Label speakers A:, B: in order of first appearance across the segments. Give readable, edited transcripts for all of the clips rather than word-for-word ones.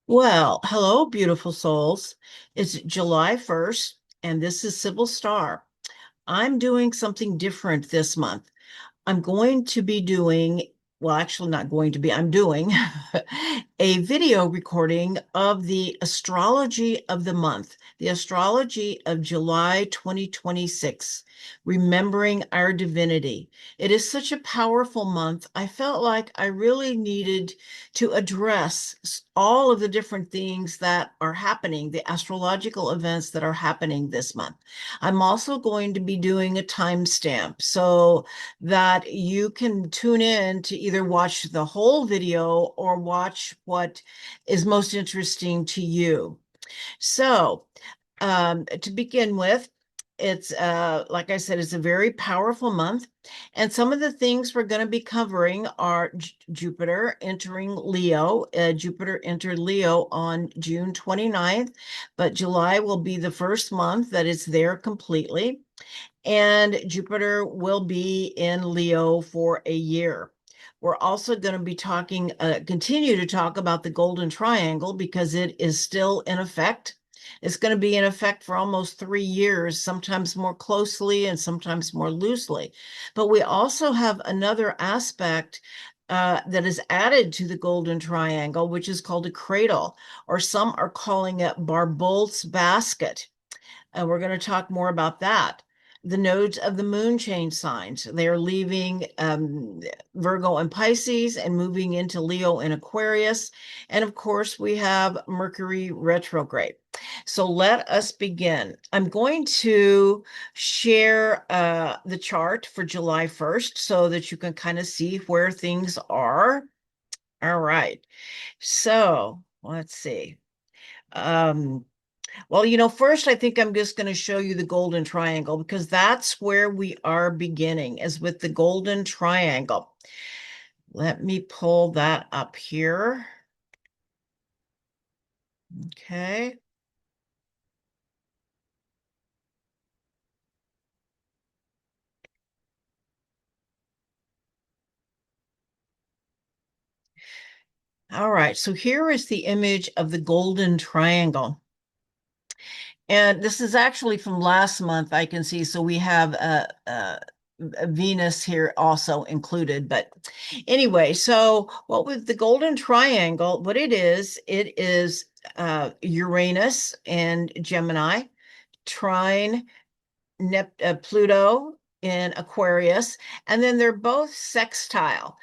A: Well, hello, beautiful souls. It's July 1st, and this is Sybil Star. I'm doing something different this month. I'm going to be doing, well, actually, not going to be, I'm doing a video recording of the astrology of the month, the astrology of July 2026, remembering our divinity. It is such a powerful month. I felt like I really needed to address all of the different things that are happening, the astrological events that are happening this month. I'm also going to be doing a timestamp so that you can tune in to either watch the whole video or watch what is most interesting to you. So, to begin with, it's like I said, it's a very powerful month. And some of the things we're going to be covering are Jupiter entering Leo. Jupiter entered Leo on June 29th, but July will be the first month that it's there completely. And Jupiter will be in Leo for a year. We're also going to be continue to talk about the Golden Triangle because it is still in effect. It's going to be in effect for almost 3 years, sometimes more closely and sometimes more loosely. But we also have another aspect that is added to the Golden Triangle, which is called a cradle, or some are calling it Barbault's Basket. And we're going to talk more about that. The nodes of the moon change signs. They are leaving Virgo and Pisces and moving into Leo and Aquarius. And of course, we have Mercury retrograde. So let us begin. I'm going to share the chart for July 1st so that you can kind of see where things are. All right. So let's see. Um, first, I think I'm just going to show you the Golden Triangle because that's where we are beginning, is with the Golden Triangle. Let me pull that up here. Okay. All right. So here is the image of the Golden Triangle. And this is actually from last month, I can see. So we have a Venus here also included. But anyway, so what with the Golden Triangle, what it is Uranus and Gemini, Trine, Pluto in Aquarius, and then they're both sextile,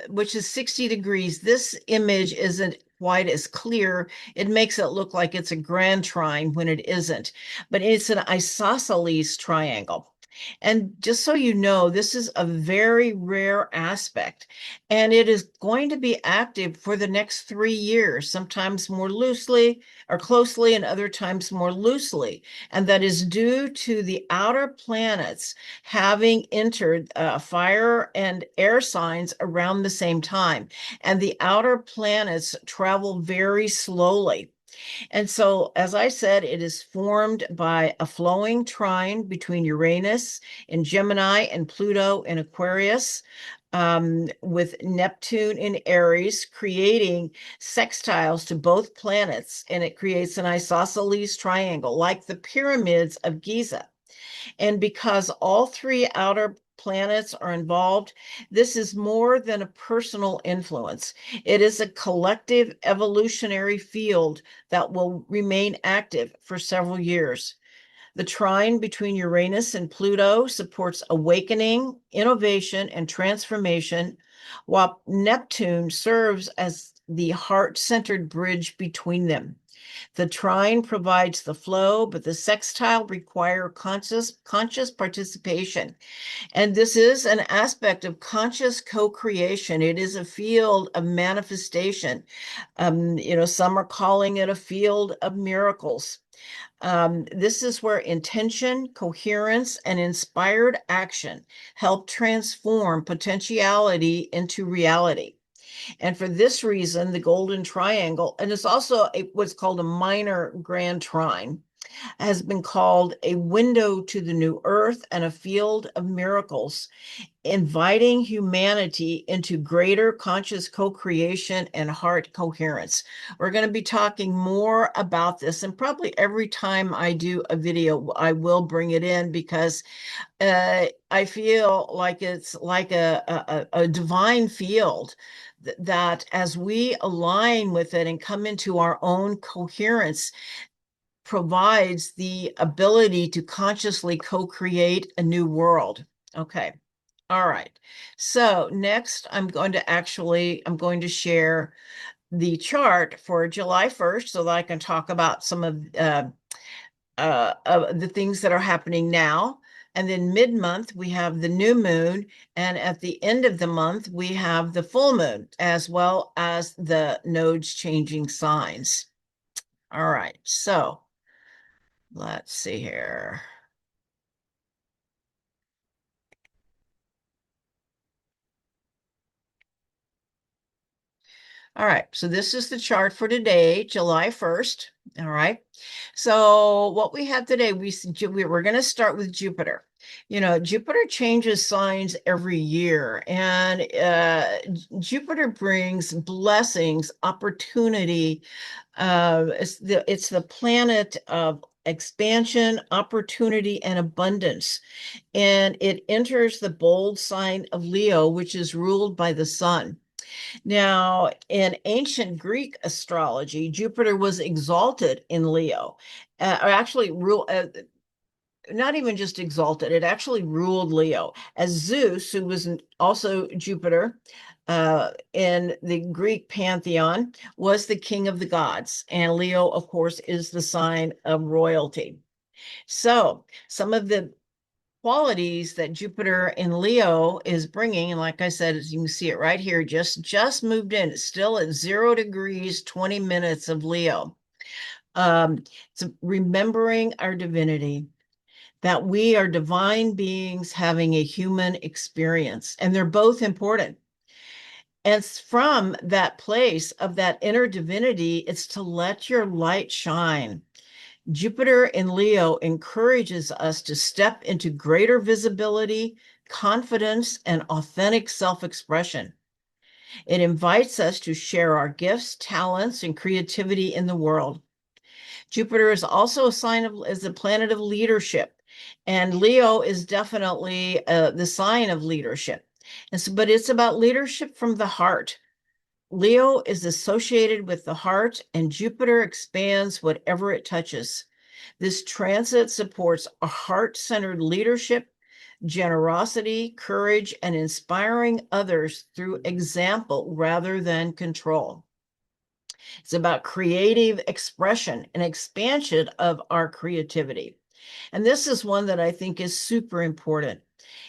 A: which is 60 degrees. This image isn't quite as clear. It makes it look like it's a grand trine when it isn't, but it's an isosceles triangle. And just so you know, this is a very rare aspect, and it is going to be active for the next 3 years, sometimes more loosely or closely, and other times more loosely. And that is due to the outer planets having entered fire and air signs around the same time. And the outer planets travel very slowly. And so, as I said, it is formed by a flowing trine between Uranus and Gemini and Pluto in Aquarius, with Neptune in Aries, creating sextiles to both planets. And it creates an isosceles triangle, like the pyramids of Giza. And because all three outer planets are involved, this is more than a personal influence. It is a collective evolutionary field that will remain active for several years. The trine between Uranus and Pluto supports awakening, innovation, and transformation, while Neptune serves as the heart centered bridge between them. The trine provides the flow, but the sextile require conscious participation. And this is an aspect of conscious co-creation. It is a field of manifestation. Some are calling it a field of miracles. This is where intention, coherence, and inspired action help transform potentiality into reality. And for this reason, the Golden Triangle, and it's also what's called a minor grand trine. has been called a window to the new earth and a field of miracles, inviting humanity into greater conscious co-creation and heart coherence. We're going to be talking more about this, and probably every time I do a video, I will bring it in because I feel like it's like a divine field that as we align with it and come into our own coherence, provides the ability to consciously co-create a new world. Okay. All right. So next, I'm going to share the chart for July 1st so that I can talk about some of the things that are happening now. And then mid-month, we have the new moon. And at the end of the month, we have the full moon, as well as the nodes changing signs. All right. So let's see here. All right, so this is the chart for today, July 1st. All right. So what we have today, we're going to start with Jupiter. You know, Jupiter changes signs every year, and Jupiter brings blessings, opportunity. It's the planet of expansion, opportunity, and abundance. And it enters the bold sign of Leo, which is ruled by the sun. Now, in ancient Greek astrology, Jupiter was exalted in Leo, or actually not even just exalted, it actually ruled Leo. As Zeus, who was also Jupiter in the Greek pantheon, was the king of the gods. And Leo, of course, is the sign of royalty. So, some of the qualities that Jupiter in Leo is bringing, and like I said, as you can see it right here, just moved in. It's still at 0 degrees, 20 minutes of Leo. It's remembering our divinity, that we are divine beings having a human experience, and they're both important. And it's from that place of that inner divinity, it's to let your light shine. Jupiter in Leo encourages us to step into greater visibility, confidence, and authentic self-expression. It invites us to share our gifts, talents, and creativity in the world. Jupiter is also a sign of is a planet of leadership, and Leo is definitely the sign of leadership. But it's about leadership from the heart. Leo is associated with the heart, and Jupiter expands whatever it touches. This transit supports a heart-centered leadership, generosity, courage, and inspiring others through example rather than control. It's about creative expression and expansion of our creativity. And this is one that I think is super important.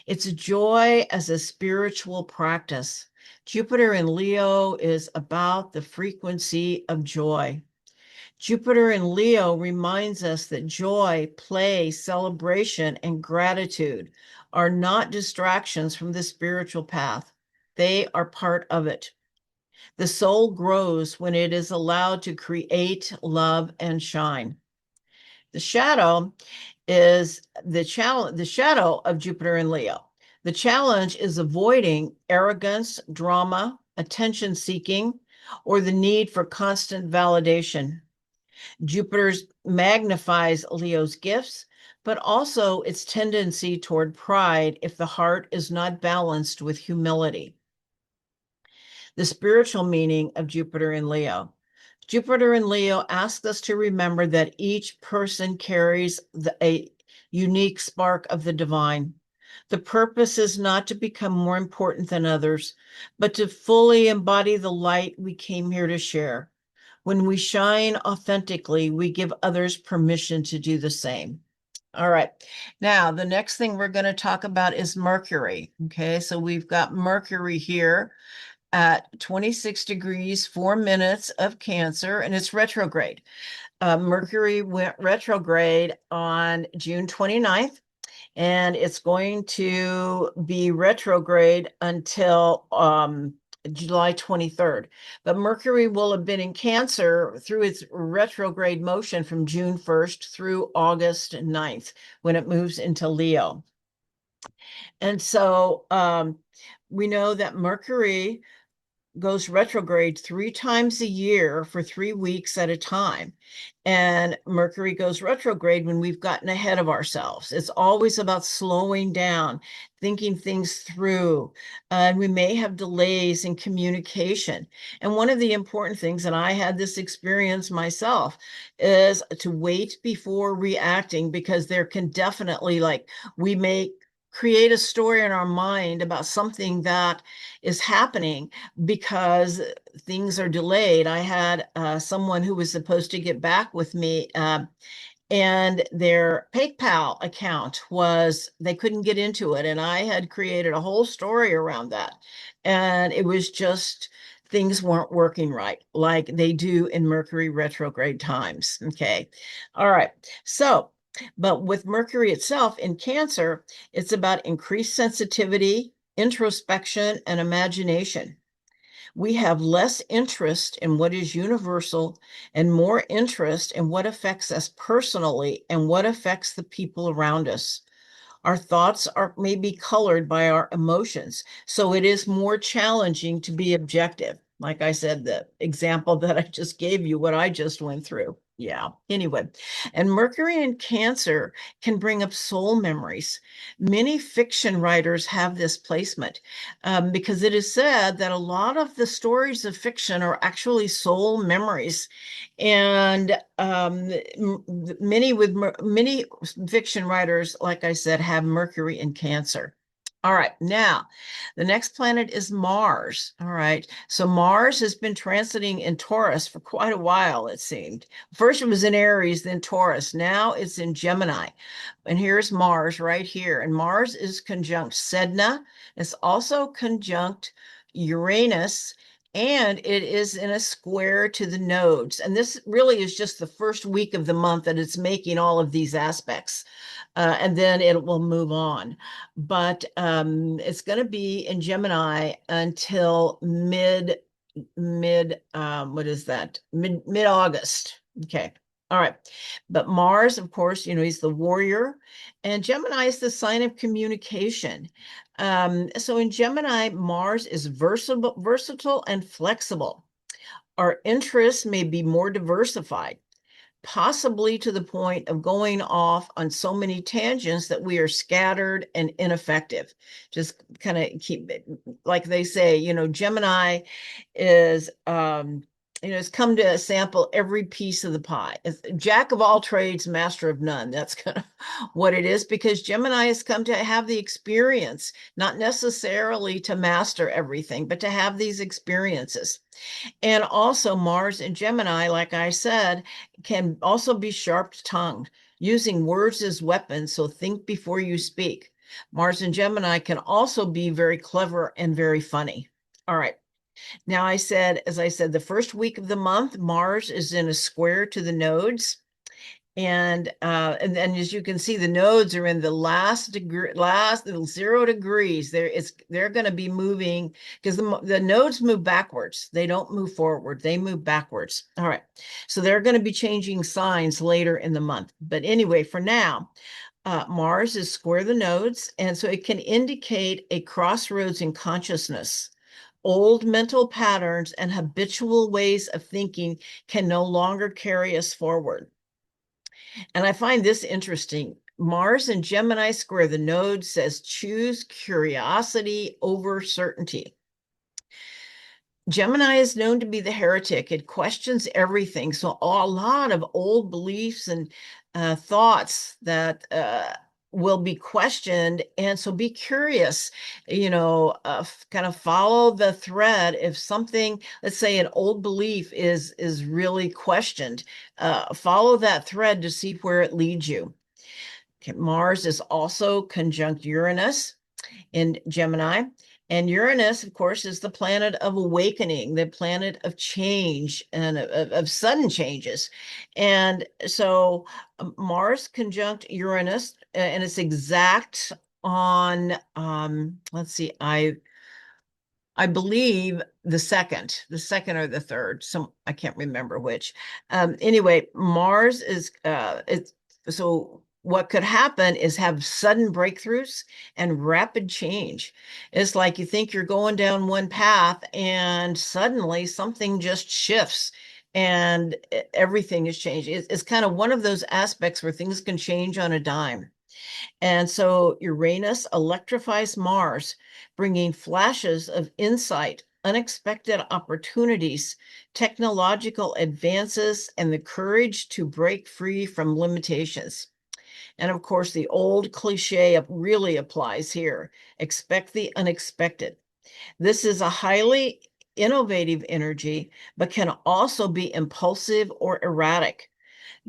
A: It's joy as a spiritual practice. Jupiter in Leo is about the frequency of joy. Jupiter in Leo reminds us that joy, play, celebration, and gratitude are not distractions from the spiritual path. They are part of it. The soul grows when it is allowed to create, love, and shine. The shadow is the shadow of Jupiter in Leo. The challenge is avoiding arrogance, drama, attention seeking, or the need for constant validation. Jupiter magnifies Leo's gifts, but also its tendency toward pride if the heart is not balanced with humility. The spiritual meaning of Jupiter in Leo. Jupiter in Leo asks us to remember that each person carries a unique spark of the divine. The purpose is not to become more important than others, but to fully embody the light we came here to share. When we shine authentically, we give others permission to do the same. All right. Now, the next thing we're going to talk about is Mercury. Okay. So we've got Mercury here at 26 degrees, 4 minutes of Cancer, and it's retrograde. Mercury went retrograde on June 29th, and it's going to be retrograde until July 23rd. But Mercury will have been in Cancer through its retrograde motion from June 1st through August 9th when it moves into Leo. And so we know that Mercury goes retrograde 3 times a year for 3 weeks at a time. And Mercury goes retrograde when we've gotten ahead of ourselves. It's always about slowing down, thinking things through. And we may have delays in communication. And one of the important things, and I had this experience myself, is to wait before reacting, because there can definitely, like, we may create a story in our mind about something that is happening because things are delayed. I had someone who was supposed to get back with me, and their PayPal account they couldn't get into it. And I had created a whole story around that. And it was just, things weren't working right, like they do in Mercury retrograde times. Okay. All right. So, but with Mercury itself in Cancer, it's about increased sensitivity, introspection, and imagination. We have less interest in what is universal and more interest in what affects us personally and what affects the people around us. Our thoughts are maybe colored by our emotions, so it is more challenging to be objective. Like I said, the example that I just gave you, what I just went through. Yeah. Anyway, and Mercury in Cancer can bring up soul memories. Many fiction writers have this placement, because it is said that a lot of the stories of fiction are actually soul memories. And many fiction writers, like I said, have Mercury in Cancer. All right, now the next planet is Mars. All right, so Mars has been transiting in Taurus for quite a while, it seemed. First it was in Aries, then Taurus. Now it's in Gemini. And here's Mars right here. And Mars is conjunct Sedna. It's also conjunct Uranus, and it is in a square to the nodes. And this really is just the first week of the month that it's making all of these aspects. And then it will move on. But it's going to be in Gemini until what is that? Mid August. Okay. All right. But Mars, of course, he's the warrior, and Gemini is the sign of communication. So in Gemini, Mars is versatile and flexible. Our interests may be more diversified, possibly to the point of going off on so many tangents that we are scattered and ineffective. Just kind of keep it, like they say, Gemini is, it's come to sample every piece of the pie. It's jack of all trades, master of none. That's kind of what it is, because Gemini has come to have the experience, not necessarily to master everything, but to have these experiences. And also Mars and Gemini, like I said, can also be sharp-tongued, using words as weapons, so think before you speak. Mars and Gemini can also be very clever and very funny. All right. Now, as I said, the first week of the month, Mars is in a square to the nodes. And then, as you can see, the nodes are in the last 0 degrees. They're going to be moving, because the nodes move backwards. They don't move forward. They move backwards. All right. So they're going to be changing signs later in the month. But anyway, for now, Mars is square the nodes, and so it can indicate a crossroads in consciousness. Old mental patterns and habitual ways of thinking can no longer carry us forward. And I find this interesting. Mars and Gemini square the node says choose curiosity over certainty. Gemini is known to be the heretic. It questions everything. So a lot of old beliefs and thoughts that will be questioned. And so be curious, kind of follow the thread. If something, let's say an old belief is really questioned, follow that thread to see where it leads you. Okay, Mars is also conjunct Uranus in Gemini. And Uranus, of course, is the planet of awakening, the planet of change and of sudden changes. And so Mars conjunct Uranus, and it's exact on, let's see, I believe the second or the third. Some I can't remember which. Anyway, Mars is it's so what could happen is have sudden breakthroughs and rapid change. It's like you think you're going down one path and suddenly something just shifts and everything is changed. It's kind of one of those aspects where things can change on a dime. And so Uranus electrifies Mars, bringing flashes of insight, unexpected opportunities, technological advances, and the courage to break free from limitations. And of course, the old cliche really applies here: expect the unexpected. This is a highly innovative energy, but can also be impulsive or erratic.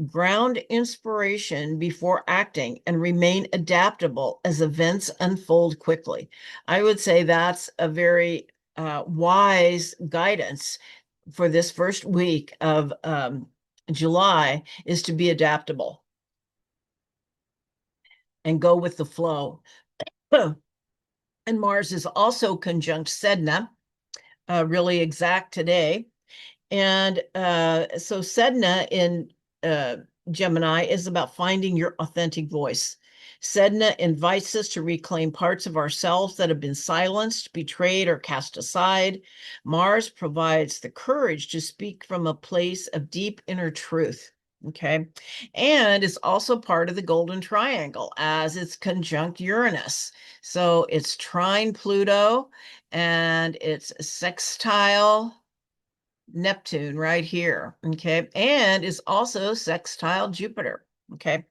A: Ground inspiration before acting and remain adaptable as events unfold quickly. I would say that's a very wise guidance for this first week of July, is to be adaptable and go with the flow. And Mars is also conjunct Sedna, really exact today. And so Sedna in uh, Gemini is about finding your authentic voice. Sedna invites us to reclaim parts of ourselves that have been silenced, betrayed, or cast aside. Mars provides the courage to speak from a place of deep inner truth. Okay. And it's also part of the Golden Triangle as it's conjunct Uranus. So it's trine Pluto and it's sextile Neptune right here. Okay. And is also sextile Jupiter. Okay.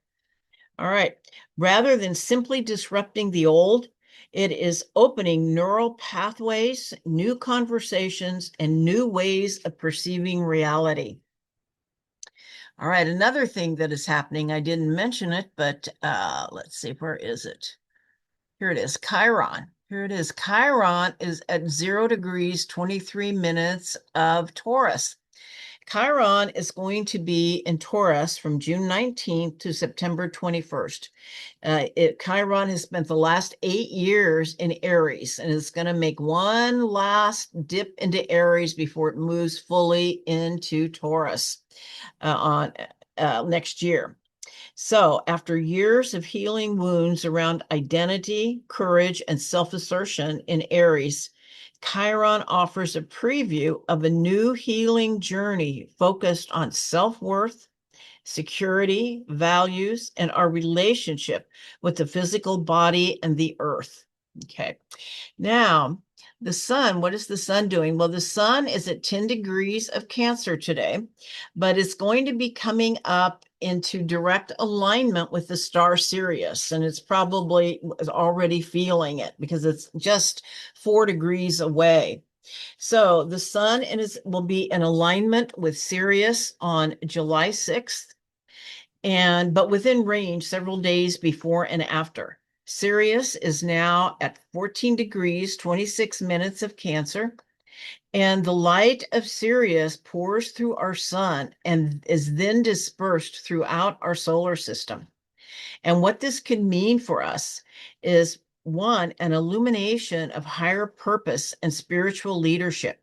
A: All right. Rather than simply disrupting the old, it is opening neural pathways, new conversations, and new ways of perceiving reality. All right. Another thing that is happening, I didn't mention it, but let's see, where is it? Here it is, Chiron. Here it is. Chiron is at 0 degrees, 23 minutes of Taurus. Chiron is going to be in Taurus from June 19th to September 21st. Chiron has spent the last 8 years in Aries and is going to make one last dip into Aries before it moves fully into Taurus on next year. So, after years of healing wounds around identity, courage, and self assertion in Aries, Chiron offers a preview of a new healing journey focused on self worth, security, values, and our relationship with the physical body and the earth. Okay. Now, the sun, what is the sun doing? Well, the sun is at 10 degrees of Cancer today, but it's going to be coming up into direct alignment with the star Sirius. And it's probably already feeling it because it's just 4 degrees away. So the sun will be in alignment with Sirius on July 6th, but within range several days before and after. Sirius is now at 14 degrees, 26 minutes of Cancer, and the light of Sirius pours through our sun and is then dispersed throughout our solar system. And what this can mean for us is, one, an illumination of higher purpose and spiritual leadership.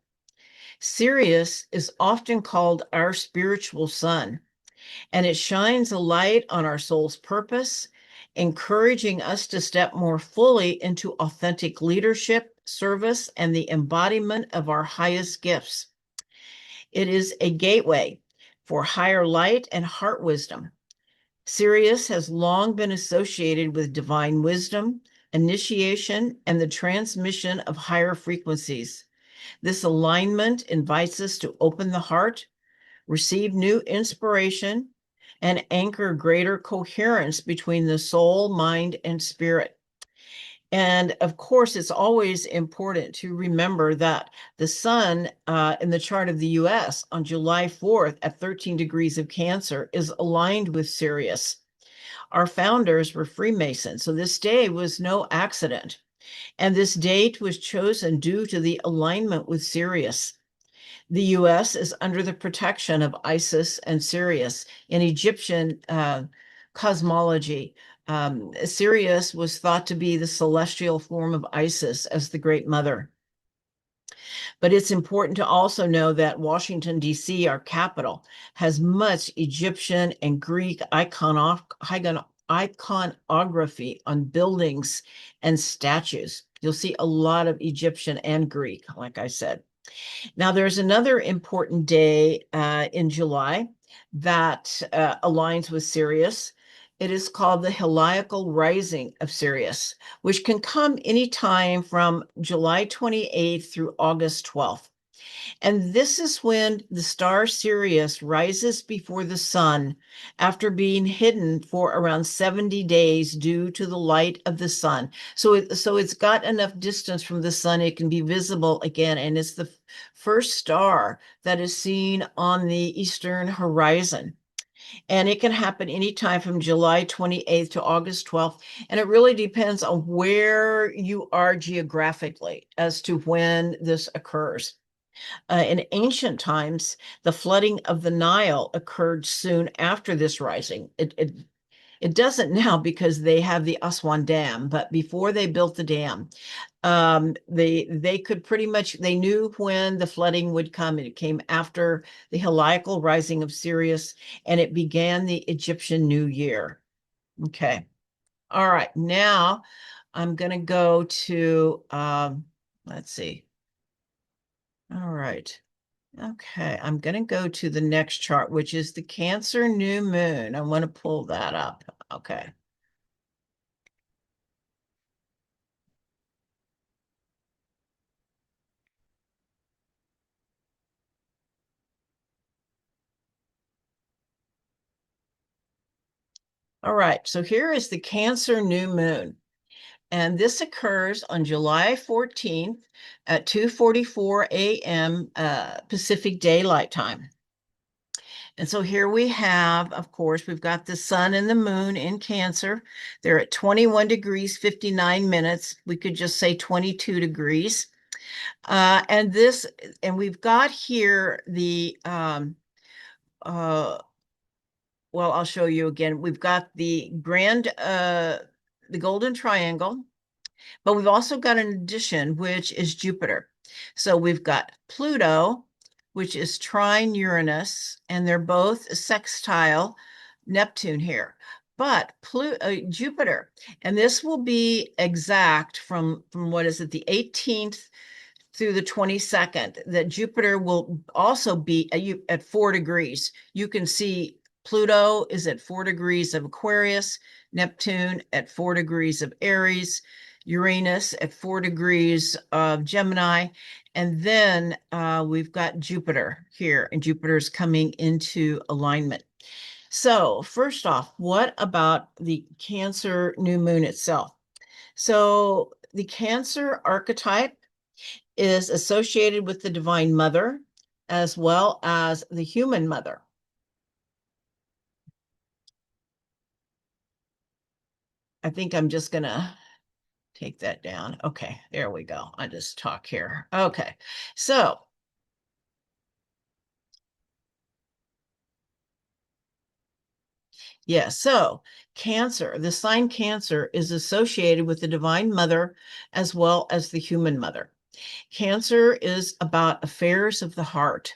A: Sirius is often called our spiritual sun, and it shines a light on our soul's purpose, encouraging us to step more fully into authentic leadership, service, and the embodiment of our highest gifts. It is a gateway for higher light and heart wisdom. Sirius has long been associated with divine wisdom, initiation, and the transmission of higher frequencies. This alignment invites us to open the heart, receive new inspiration, and anchor greater coherence between the soul, mind, and spirit. And of course, it's always important to remember that the sun in the chart of the US on July 4th at 13 degrees of Cancer is aligned with Sirius. Our founders were Freemasons, so this day was no accident. And this date was chosen due to the alignment with Sirius. The US is under the protection of Isis and Sirius. In Egyptian cosmology, Sirius was thought to be the celestial form of Isis as the Great Mother. But it's important to also know that Washington, D.C., our capital, has much Egyptian and Greek iconography on buildings and statues. You'll see a lot of Egyptian and Greek, like I said. Now, there's another important day in July that aligns with Sirius. It is called the heliacal rising of Sirius, which can come anytime from July 28th through August 12th. And this is when the star Sirius rises before the sun after being hidden for around 70 days due to the light of the sun. So it's got enough distance from the sun, it can be visible again. And it's the first star that is seen on the eastern horizon. And it can happen anytime from July 28th to August 12th. And it really depends on where you are geographically as to when this occurs. In ancient times, the flooding of the Nile occurred soon after this rising. It doesn't now because they have the Aswan Dam, but before they built the dam, they could pretty much, they knew when the flooding would come. It came after the heliacal rising of Sirius, and it began the Egyptian New Year. Okay. All right. Now I'm going to go to, let's see. All right. Okay, I'm going to go to the next chart, which is the Cancer new moon. I want to pull that up. Okay. All right, so here is the Cancer new moon. And this occurs on July 14th at 2:44 a.m. Pacific Daylight Time. And so here we have, of course, we've got the sun and the moon in Cancer. They're at 21 degrees, 59 minutes. We could just say 22 degrees. And we've got here uh, well, I'll show you again. We've got the golden triangle, but we've also got an addition, which is Jupiter. So we've got Pluto, which is trine Uranus, and they're both sextile Neptune here. But Jupiter, and this will be exact from what is it, the 18th through the 22nd, that Jupiter will also be at 4 degrees. You can see Pluto is at 4 degrees of Aquarius, Neptune at 4 degrees of Aries, Uranus at 4 degrees of Gemini. And then we've got Jupiter here, and Jupiter's coming into alignment. So, first off, what about the Cancer new moon itself? So, the Cancer archetype is associated with the Divine Mother as well as the human mother. I think I'm just going to take that down. Okay, there we go. I just talk here. Okay, so yeah, so Cancer, the sign Cancer is associated with the Divine Mother as well as the human mother. Cancer is about affairs of the heart.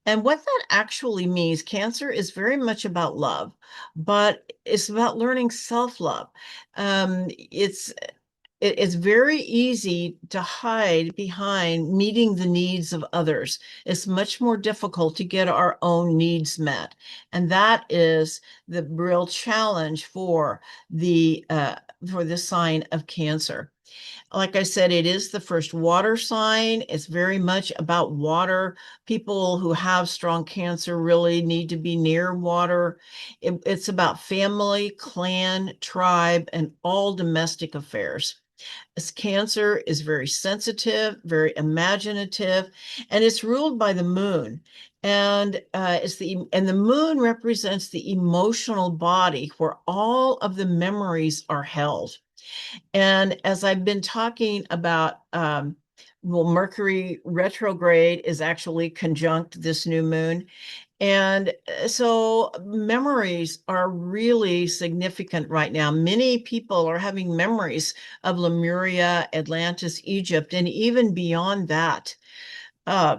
A: And what that actually means, Cancer is very much about love, but it's about learning self-love. It's very easy to hide behind meeting the needs of others. It's much more difficult to get our own needs met. And that is the real challenge for the sign of Cancer. Like I said, it is the first water sign. It's very much about water. People who have strong Cancer really need to be near water. It's about family, clan, tribe, and all domestic affairs. As Cancer is very sensitive, very imaginative, and it's ruled by the moon. And the moon represents the emotional body where all of the memories are held. And as I've been talking about, well, Mercury retrograde is actually conjunct this new moon. And so memories are really significant right now. Many people are having memories of Lemuria, Atlantis, Egypt, and even beyond that. Uh,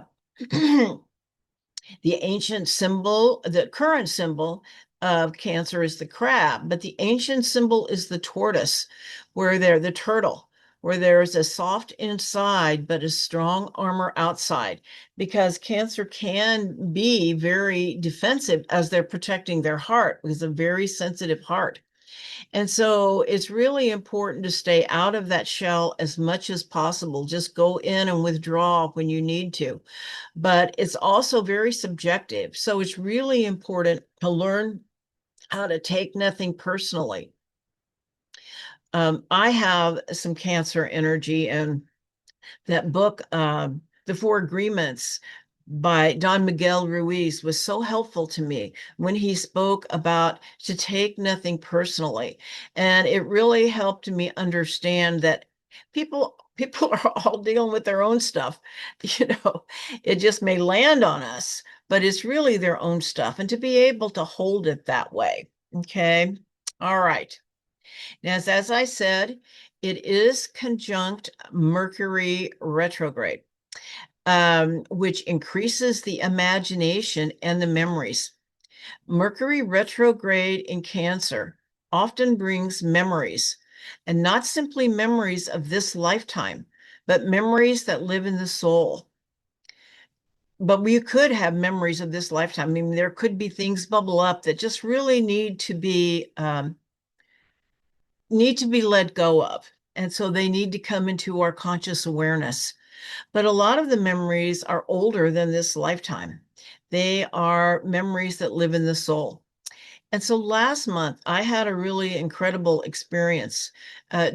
A: the ancient symbol, the current symbol of Cancer is the crab, but the ancient symbol is the tortoise, where they're the turtle, where there's a soft inside but a strong armor outside, because Cancer can be very defensive as they're protecting their heart, because a very sensitive heart. And so it's really important to stay out of that shell as much as possible. Just go in and withdraw when you need to. But it's also very subjective. So it's really important to learn how to take nothing personally. I have some Cancer energy, and that book, The Four Agreements by Don Miguel Ruiz, was so helpful to me when he spoke about to take nothing personally. And it really helped me understand that people are all dealing with their own stuff. You know, it just may land on us, but it's really their own stuff. And to be able to hold it that way. Okay. All right. Now, as I said, it is conjunct Mercury retrograde, which increases the imagination and the memories. Mercury retrograde in Cancer often brings memories, and not simply memories of this lifetime, but memories that live in the soul. But we could have memories of this lifetime. I mean, there could be things bubble up that just really need to be let go of. And so they need to come into our conscious awareness. But a lot of the memories are older than this lifetime. They are memories that live in the soul. And so last month, I had a really incredible experience.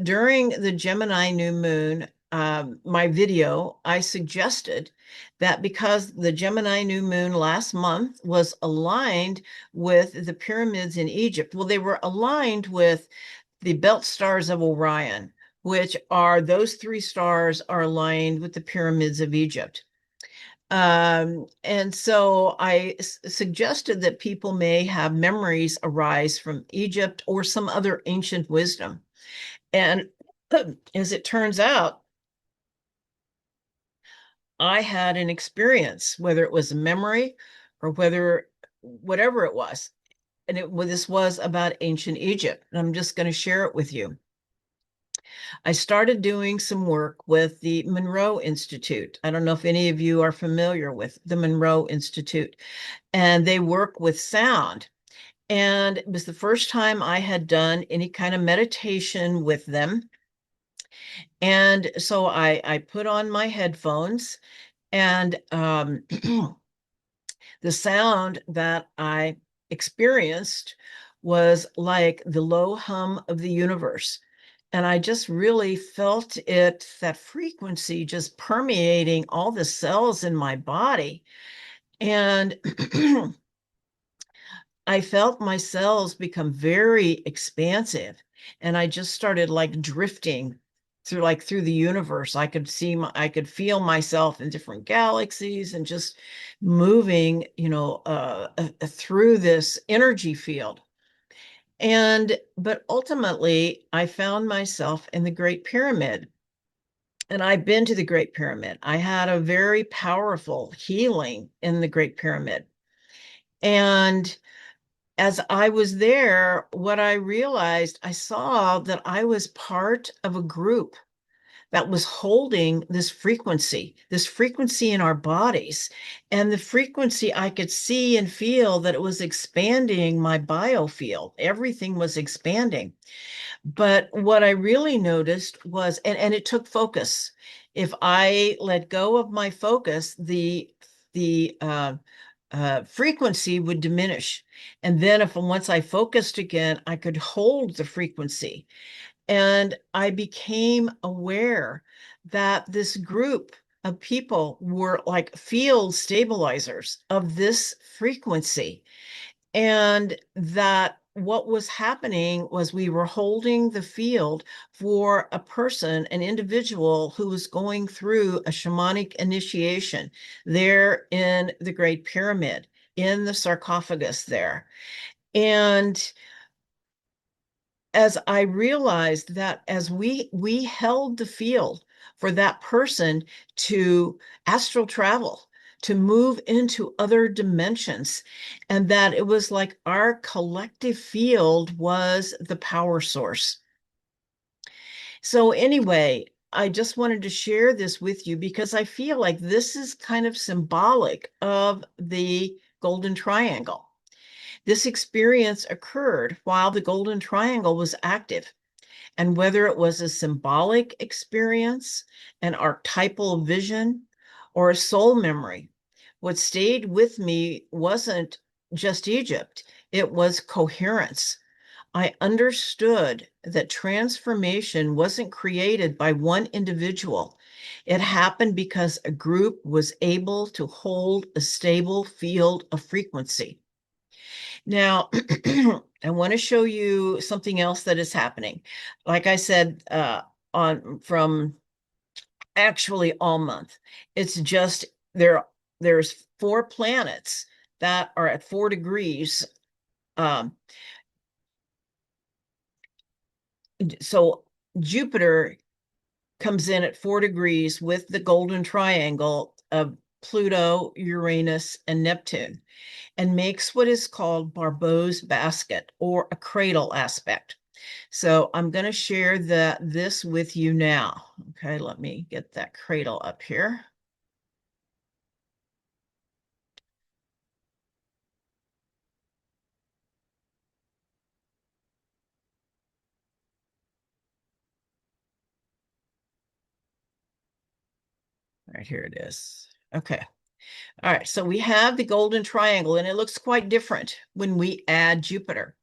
A: During the Gemini new moon, my video, I suggested that because the Gemini new moon last month was aligned with the pyramids in Egypt, well, they were aligned with the belt stars of Orion, which are those three stars are aligned with the pyramids of Egypt. And so I suggested that people may have memories arise from Egypt or some other ancient wisdom. And as it turns out, I had an experience, whether it was a memory or whatever it was. And this was about ancient Egypt. And I'm just going to share it with you. I started doing some work with the Monroe Institute. I don't know if any of you are familiar with the Monroe Institute, and they work with sound. And it was the first time I had done any kind of meditation with them. And so I put on my headphones, and the sound that I experienced was like the low hum of the universe. And I just really felt it, that frequency just permeating all the cells in my body. And I felt my cells become very expansive. And I just started like drifting through the universe. I could feel myself in different galaxies and just moving, through this energy field. But ultimately, I found myself in the Great Pyramid. And I've been to the Great Pyramid. I had a very powerful healing in the Great Pyramid. And as I was there, what I realized, I saw that I was part of a group that was holding this frequency in our bodies. And the frequency, I could see and feel that it was expanding my biofield. Everything was expanding. But what I really noticed was, and it took focus. If I let go of my focus, the frequency would diminish. And then if once I focused again, I could hold the frequency. And I became aware that this group of people were like field stabilizers of this frequency. And that what was happening was we were holding the field for a person, an individual who was going through a shamanic initiation there in the Great Pyramid, in the sarcophagus there. And as I realized that as we held the field for that person to astral travel, to move into other dimensions, and that it was like our collective field was the power source. So, anyway, I just wanted to share this with you because I feel like this is kind of symbolic of the Golden Triangle. This experience occurred while the Golden Triangle was active. And whether it was a symbolic experience, an archetypal vision, or a soul memory, what stayed with me wasn't just Egypt, it was coherence. I understood that transformation wasn't created by one individual. It happened because a group was able to hold a stable field of frequency. Now, I want to show you something else that is happening. Like I said, on from actually all month, it's just there's 4 planets that are at 4 degrees. Um, so Jupiter comes in at 4 degrees with the golden triangle of Pluto, Uranus, and Neptune, and makes what is called Barbault Basket, or a cradle aspect. So I'm going to share this with you now. Okay, let me get that cradle up here. Right here it is. Okay. All right. So we have the golden triangle, and it looks quite different when we add Jupiter.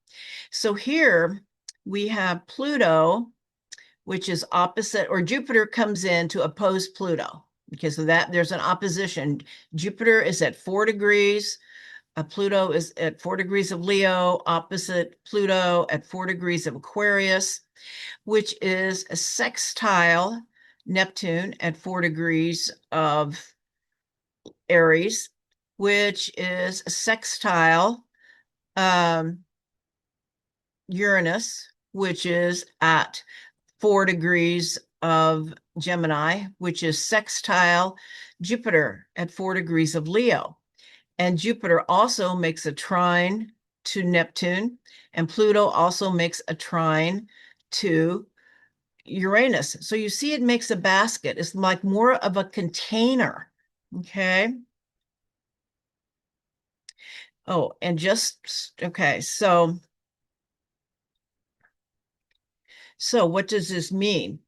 A: So here we have Pluto, which is opposite, or Jupiter comes in to oppose Pluto. Okay, so that there's an opposition. Jupiter is at 4 degrees. Pluto is at 4 degrees of Leo, opposite Pluto at 4 degrees of Aquarius, which is a sextile Neptune at 4 degrees of Aries, which is a sextile um, Uranus, which is at 4 degrees of Gemini, which is sextile Jupiter at 4 degrees of Leo. And Jupiter also makes a trine to Neptune, and Pluto also makes a trine to Uranus. So you see, it makes a basket. It's like more of a container. Okay. Oh, and just, okay. So what does this mean?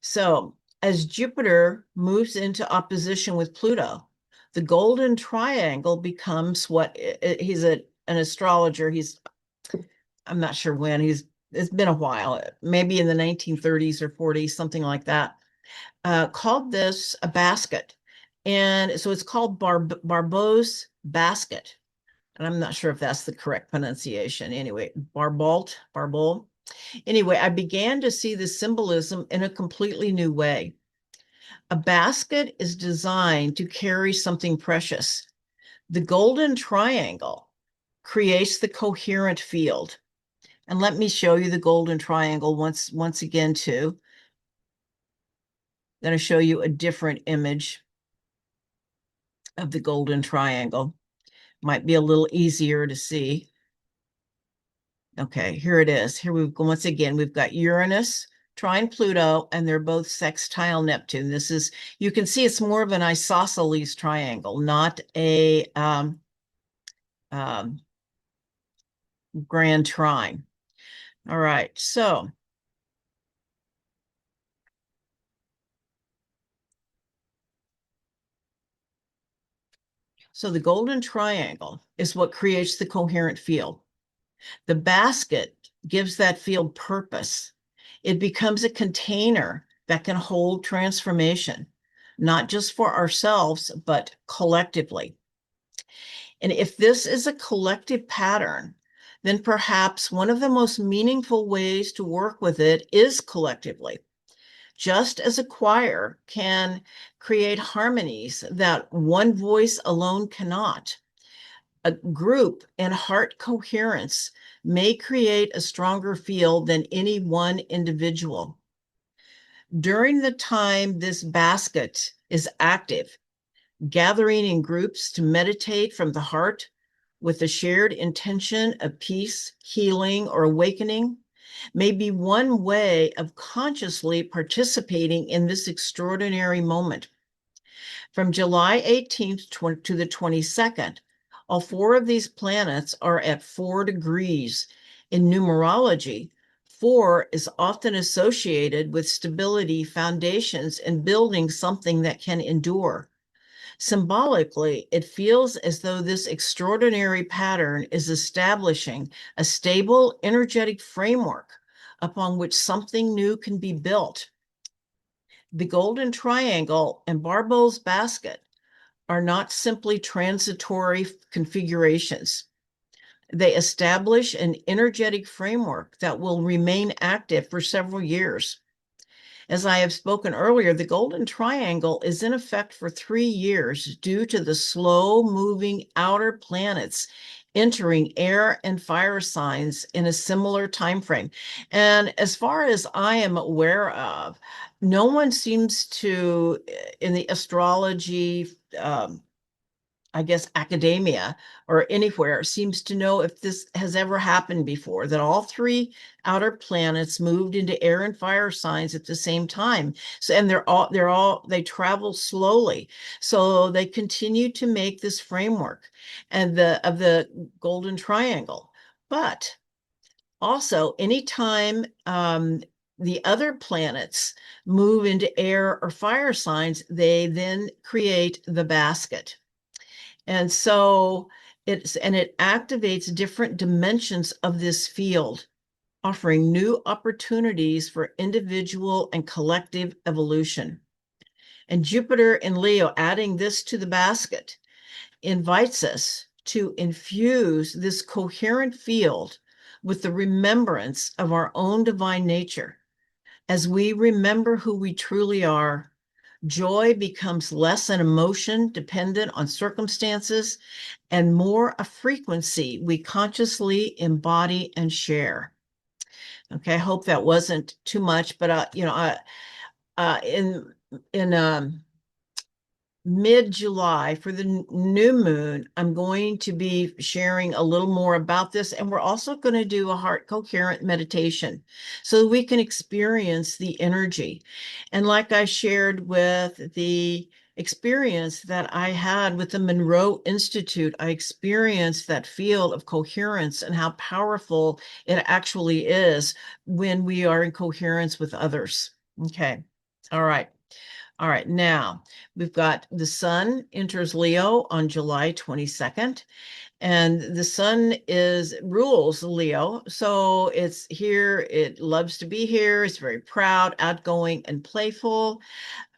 A: So as Jupiter moves into opposition with Pluto, the golden triangle becomes what he's an astrologer. I'm not sure when it's been a while, maybe in the 1930s or 40s, something like that, called this a basket. And so it's called Barbault's Basket. And I'm not sure if that's the correct pronunciation. Anyway, Barbault. Anyway, I began to see the symbolism in a completely new way. A basket is designed to carry something precious. The golden triangle creates the coherent field. And let me show you the golden triangle once again too. I'm going to show you a different image of the golden triangle. Might be a little easier to see. Okay, here it is. Here we've once again, we've got Uranus, trine Pluto, and they're both sextile Neptune. This is, you can see it's more of an isosceles triangle, not a um, grand trine. All right, so the golden triangle is what creates the coherent field. The basket gives that field purpose. It becomes a container that can hold transformation, not just for ourselves, but collectively. And if this is a collective pattern, then perhaps one of the most meaningful ways to work with it is collectively. Just as a choir can create harmonies that one voice alone cannot, a group and heart coherence may create a stronger field than any one individual. During the time this basket is active, gathering in groups to meditate from the heart with a shared intention of peace, healing, or awakening may be one way of consciously participating in this extraordinary moment. From July 18th to the 22nd, all four of these planets are at 4 degrees. In numerology, 4 is often associated with stability, foundations, and building something that can endure. Symbolically, it feels as though this extraordinary pattern is establishing a stable, energetic framework upon which something new can be built. The golden triangle and Barbault's basket are not simply transitory configurations. They establish an energetic framework that will remain active for several years. As I have spoken earlier, the golden triangle is in effect for 3 years due to the slow-moving outer planets entering air and fire signs in a similar time frame. And as far as I am aware of, no one seems to, in the astrology I guess, academia or anywhere seems to know if this has ever happened before, that all three outer planets moved into air and fire signs at the same time. So, and they travel slowly. So they continue to make this framework and of the golden triangle. But also, anytime the other planets move into air or fire signs, they then create the basket. And so it activates different dimensions of this field, offering new opportunities for individual and collective evolution. And Jupiter in Leo, adding this to the basket, invites us to infuse this coherent field with the remembrance of our own divine nature. As we remember who we truly are, joy becomes less an emotion dependent on circumstances and more a frequency we consciously embody and share. Okay, I hope that wasn't too much, but in mid-July for the new moon, I'm going to be sharing a little more about this. And we're also going to do a heart coherent meditation so we can experience the energy. And like I shared with the experience that I had with the Monroe Institute, I experienced that field of coherence and how powerful it actually is when we are in coherence with others. Okay. All right. All right, now we've got the sun enters Leo on July 22nd, and the sun rules Leo. So it's here, it loves to be here, it's very proud, outgoing, and playful.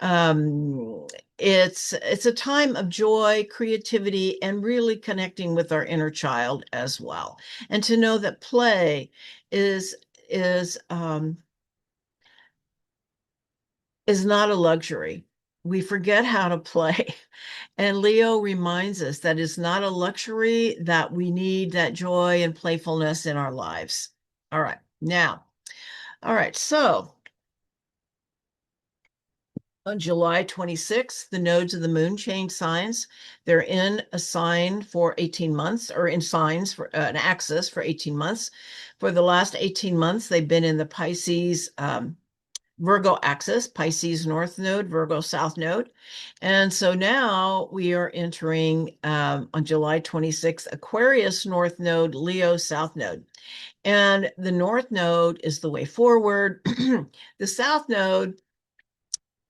A: Um, it's a time of joy, creativity, and really connecting with our inner child as well. And to know that play is is um, is not a luxury. We forget how to play. And Leo reminds us that it's not a luxury, that we need that joy and playfulness in our lives. All right. Now, all right. So on July 26th, the nodes of the moon change signs. They're in a sign for 18 months, or in signs for an axis for 18 months. For the last 18 months, they've been in the Pisces Virgo axis, Pisces North Node, Virgo South Node. And so now we are entering on July 26th, Aquarius North Node, Leo South Node. And the North Node is the way forward. The South Node,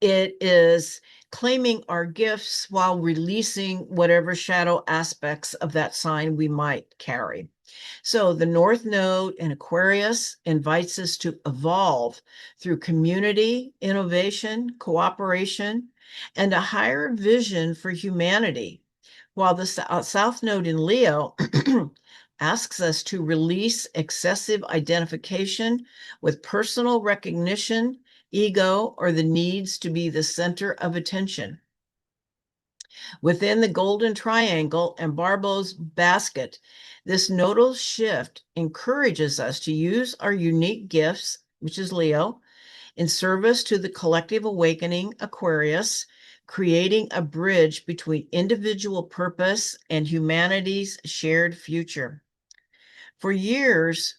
A: it is claiming our gifts while releasing whatever shadow aspects of that sign we might carry. So the North Node in Aquarius invites us to evolve through community, innovation, cooperation, and a higher vision for humanity, while the South Node in Leo asks us to release excessive identification with personal recognition, ego, or the needs to be the center of attention. Within the golden triangle and Barbault's basket, this nodal shift encourages us to use our unique gifts, which is Leo, in service to the collective awakening Aquarius, creating a bridge between individual purpose and humanity's shared future. For years,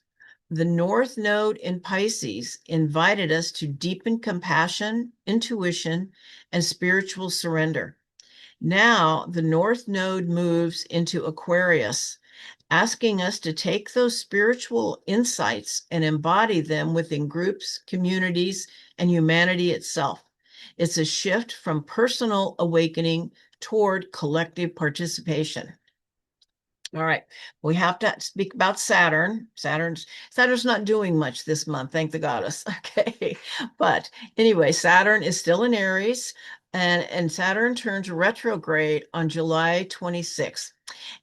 A: the North Node in Pisces invited us to deepen compassion, intuition, and spiritual surrender. Now, the North Node moves into Aquarius, asking us to take those spiritual insights and embody them within groups, communities, and humanity itself. It's a shift from personal awakening toward collective participation. All right, we have to speak about Saturn. Saturn's not doing much this month, thank the goddess. Okay, but anyway, Saturn is still in Aries, and Saturn turns retrograde on July 26th.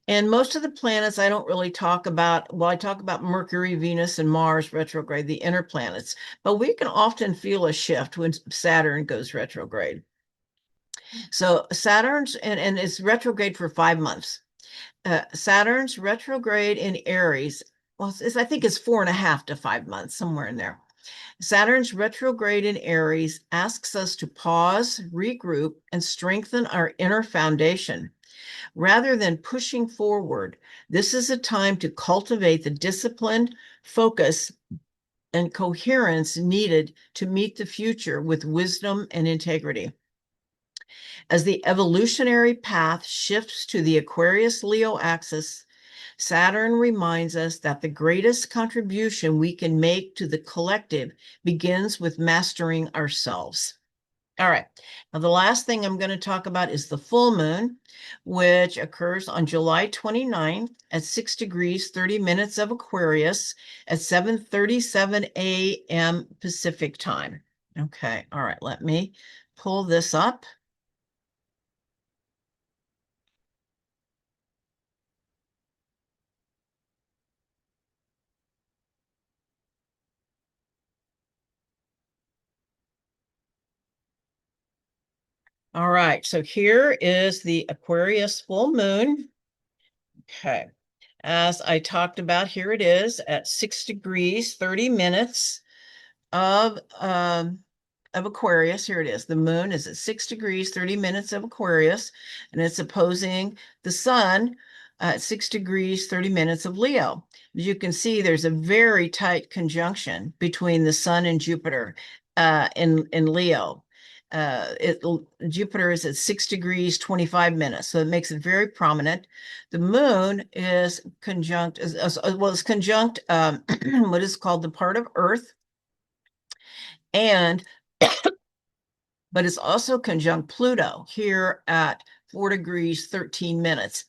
A: And most of the planets I don't really talk about. Well, I talk about Mercury, Venus, and Mars retrograde, the inner planets, but we can often feel a shift when Saturn goes retrograde. So Saturn's and it's retrograde for 5 months. Saturn's retrograde in Aries, well, I think it's 4.5 to 5 months, somewhere in there. Saturn's retrograde in Aries asks us to pause, regroup, and strengthen our inner foundation. Rather than pushing forward, this is a time to cultivate the discipline, focus, and coherence needed to meet the future with wisdom and integrity. As the evolutionary path shifts to the Aquarius-Leo axis, Saturn reminds us that the greatest contribution we can make to the collective begins with mastering ourselves. All right. Now, the last thing I'm going to talk about is the full moon, which occurs on July 29th at 6 degrees, 30 minutes of Aquarius at 7:37 a.m. Pacific time. Okay. All right. Let me pull this up. All right. So here is the Aquarius full moon. Okay. As I talked about, here it is at 6 degrees, 30 minutes of Aquarius. Here it is. The moon is at 6 degrees, 30 minutes of Aquarius, and it's opposing the sun at 6 degrees, 30 minutes of Leo. As you can see, there's a very tight conjunction between the sun and Jupiter in Leo. Jupiter is at 6 degrees, 25 minutes, so it makes it very prominent. The moon is conjunct, it's conjunct what is called the part of Earth, and but it's also conjunct Pluto here at 4 degrees, 13 minutes.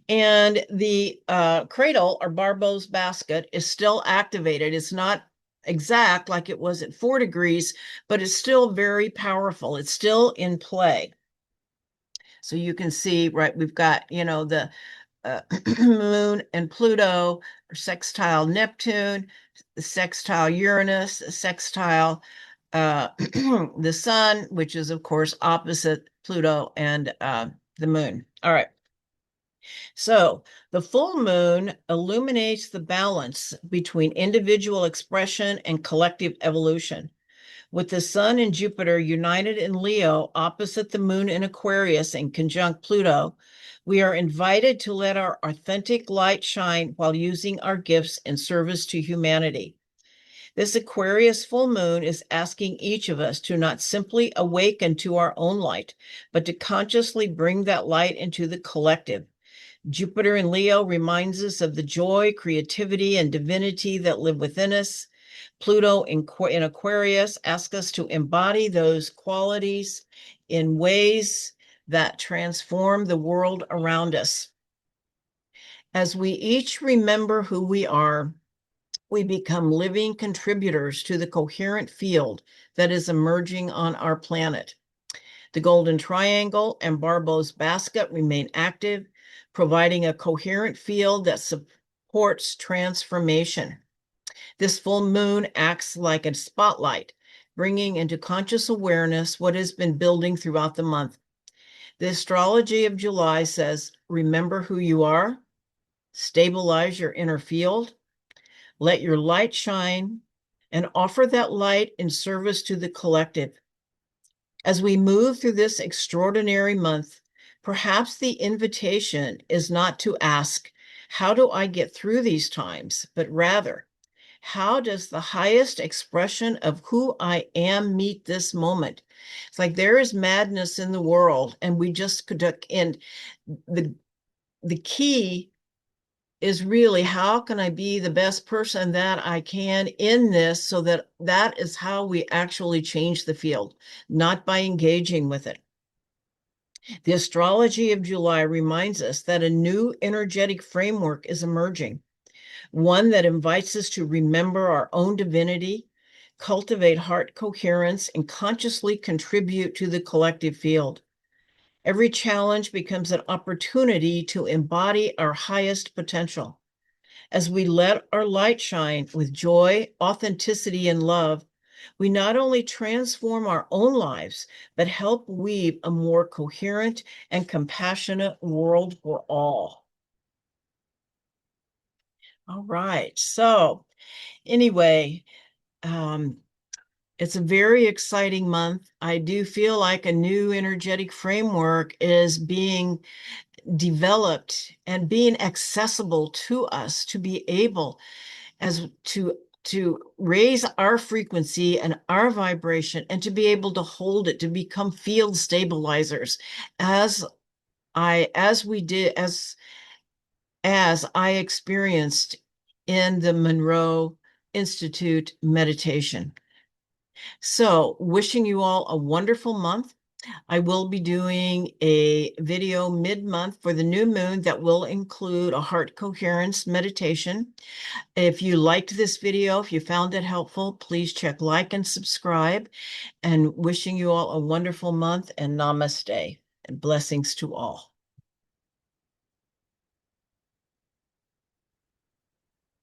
A: And the cradle or Barbault basket is still activated. It's not exact like it was at 4 degrees, but it's still very powerful. It's still in play. So you can see, right, we've got, the moon and Pluto, sextile Neptune, sextile Uranus, sextile the sun, which is, of course, opposite Pluto and the moon. All right. So the full moon illuminates the balance between individual expression and collective evolution. With the sun and Jupiter united in Leo opposite the moon in Aquarius and conjunct Pluto, we are invited to let our authentic light shine while using our gifts in service to humanity. This Aquarius full moon is asking each of us to not simply awaken to our own light, but to consciously bring that light into the collective. Jupiter in Leo reminds us of the joy, creativity, and divinity that live within us. Pluto in Aquarius asks us to embody those qualities in ways that transform the world around us. As we each remember who we are, we become living contributors to the coherent field that is emerging on our planet. The Golden Triangle and Barbault Basket remain active, providing a coherent field that supports transformation. This full moon acts like a spotlight, bringing into conscious awareness what has been building throughout the month. The astrology of July says, remember who you are, stabilize your inner field, let your light shine, and offer that light in service to the collective. As we move through this extraordinary month, perhaps the invitation is not to ask, how do I get through these times? But rather, how does the highest expression of who I am meet this moment? It's like there is madness in the world, and we just could, and the key is really, how can I be the best person that I can in this, so that that is how we actually change the field, not by engaging with it. The astrology of July reminds us that a new energetic framework is emerging, one that invites us to remember our own divinity, cultivate heart coherence, and consciously contribute to the collective field. Every challenge becomes an opportunity to embody our highest potential. As we let our light shine with joy, authenticity, and love, we not only transform our own lives, but help weave a more coherent and compassionate world for all. All right. So anyway, it's a very exciting month. I do feel like a new energetic framework is being developed and being accessible to us, to be able as to raise our frequency and our vibration, and to be able to hold it, to become field stabilizers, as I experienced in the Monroe Institute meditation. So, wishing you all a wonderful month. I will be doing a video mid-month for the new moon that will include a heart coherence meditation. If you liked this video, if you found it helpful, please check like and subscribe. And wishing you all a wonderful month, and namaste, and blessings to all.